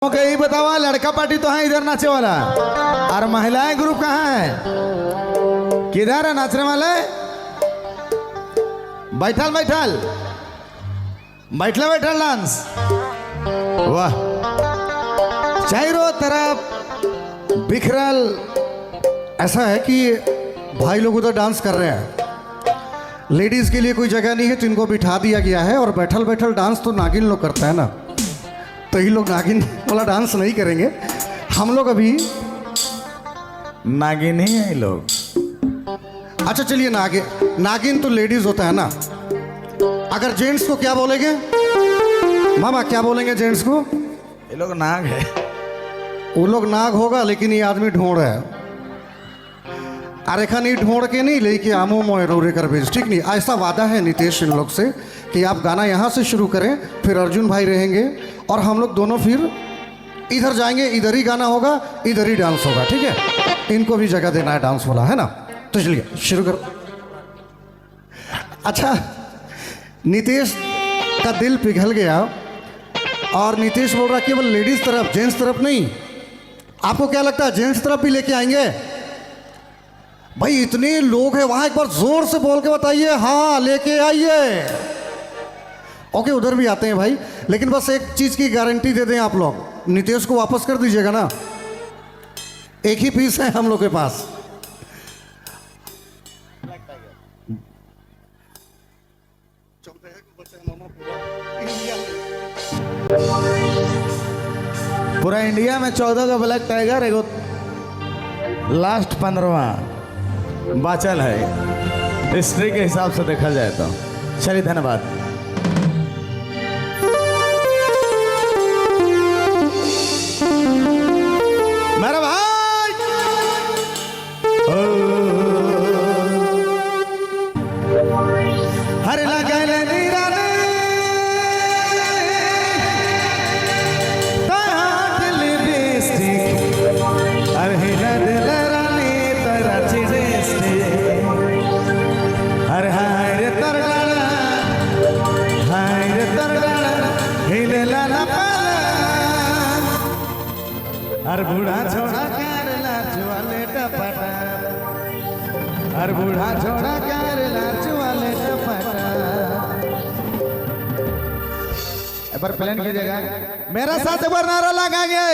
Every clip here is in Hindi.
यही बतावा, लड़का पार्टी तो है इधर नाचे वाला, और महिलाएं ग्रुप कहाँ है? किधर है नाचने वाले? बैठल बैठल बैठल बैठल डांस। वाह, चारों तरफ बिखरल। ऐसा है कि भाई लोग उधर डांस कर रहे हैं, लेडीज के लिए कोई जगह नहीं है तो इनको बिठा दिया गया है। और बैठल बैठल डांस तो नागिन लोग करता है ना, तो ये लोग नागिन वाला डांस नहीं करेंगे। हम लोग अभी नागिन ही हैं ये लोग। अच्छा चलिए, नागिन तो लेडीज होता है ना। अगर जेंट्स को क्या बोलेंगे मामा, क्या बोलेंगे जेंट्स को? ये लोग नाग है। वो लोग नाग होगा, लेकिन ये आदमी ढोंड़ है। अरे नहीं ढोंड़ के नहीं लेके आमो मोए रोरे कर भेज, ठीक नहीं। ऐसा वादा है नितेश इन लोग से कि आप गाना यहाँ से शुरू करें, फिर अर्जुन भाई रहेंगे और हम लोग दोनों फिर इधर जाएंगे, इधर ही गाना होगा, इधर ही डांस होगा, ठीक है। इनको भी जगह देना है डांस वाला, है ना। तो चलिए शुरू करो। अच्छा, नितेश का दिल पिघल गया और नितेश बोल रहा केवल लेडीज तरफ, जेंट्स तरफ नहीं। आपको क्या लगता है जेंट्स तरफ भी लेके आएंगे? भाई इतने लोग हैं वहां, एक बार जोर से बोल के बताइए हाँ लेके आइए। ओके, उधर भी आते हैं भाई, लेकिन बस एक चीज की गारंटी दे दें आप लोग, नितेश को वापस कर दीजिएगा ना। एक ही पीस है हम लोग के पास। पूरा इंडिया में 14 का ब्लैक टाइगर, एगो लास्ट 15वां बाचल है हिस्ट्री के हिसाब से देखा जाए तो। चलिए धन्यवाद। मेरा भाई हरे लगल नीराने ताटल डिस्ट्रिक्ट, अरे हिलल रानी तरा डिस्ट्रिक्ट। अरे हाय रे तरगाड़ा, हाय रे तरगाड़ा हिलल ना पाला। अरे बूढ़ा छोड़ा केरला चुवाले टपटा, अरे बूढ़ा छोड़ा केरला चुवाले टपटा। एक बार प्लान कीजिएगा, मेरा साथ एक बार नारा लगाएंगे।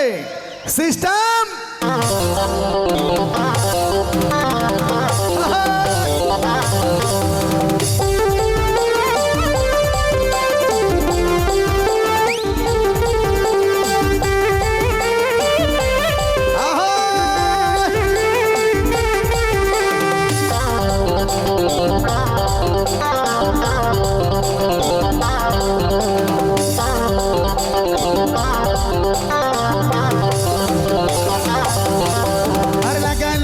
सिस्टम हर लगल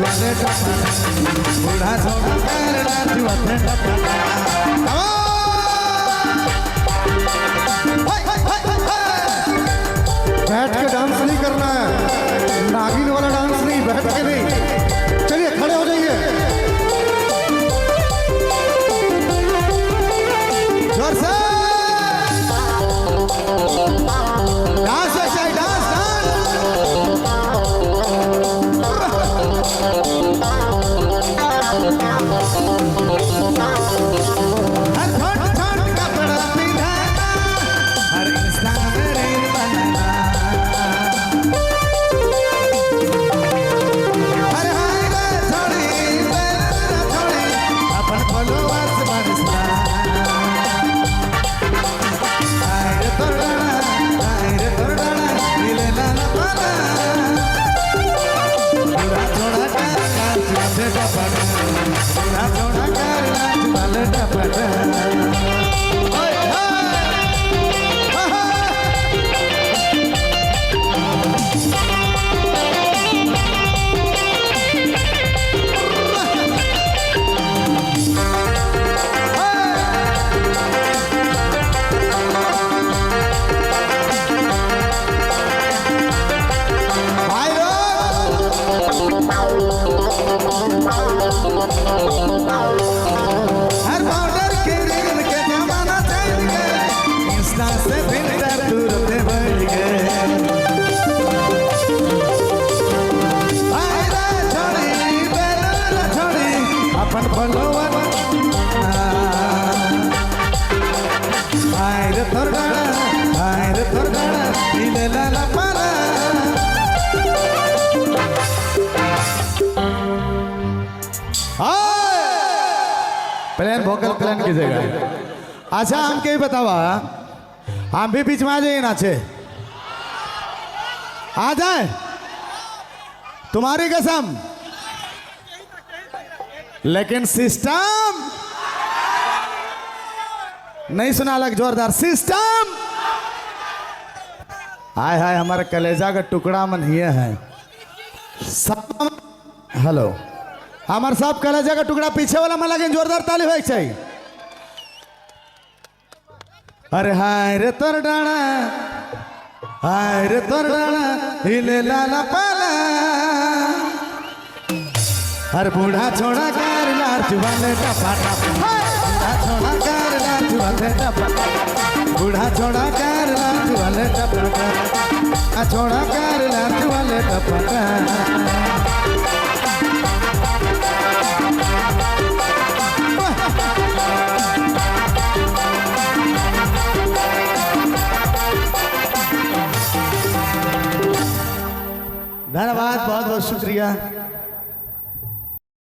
वाले टपटा बूढ़ा छोड़ा कर नाच वाले टपटा बैठ के डांस नहीं करना है, नागिन वाला डांस नहीं, बैठ के नहीं। चलिए खड़े हो जाइए। जोर से डांस चाहिए, डांस हर छोट छोट कपड़ा पिंधाना, हर इंसान मेरे बनाना। हर हाय रे छोड़ी मेरा छोड़ी, अपन followers बरसना। हाय रे तोड़ना, दिले लाला पाना। पूरा छोड़ा कर नाच वाले टपटा, पूरा छोड़ा कर नाच वाले टपटा। ओए भाई हर बॉर्डर के दिन के जमाना चल गए, इंस्टा से फिल्टर तुरंत बढ़ गए। आयरा छोड़ी बेला छोड़ी अपन फॉलोवर, आयरे थोड़ा दिले लाला पारा। प्लान वोकल प्लान की जगह। अच्छा हम के बतावा, हम भी बीच में आ जाइए नाचे, आ जाए तुम्हारी कसम। लेकिन सिस्टम नहीं सुना, अलग जोरदार सिस्टम। हाय हाय हमारे कलेजा का टुकड़ा मन ये है सब। हेलो हमारे सब कलेजा का टुकड़ा पीछे वाला मन लगे, जोरदार ताली हो चाहिए। अरे हाय रे तोर डाना, हाय रे तोर डाना, हिले लाला पाला। हर बूढ़ा छोड़ा कर नाच वाले टपटा, बूढ़ा छोड़ा कर नाच वाले टपटा, बूढ़ा छोड़ा कर नाच वाले टपटा, छोड़ा कर नाच वाले टपटा। धन्यवाद, बहुत बहुत शुक्रिया।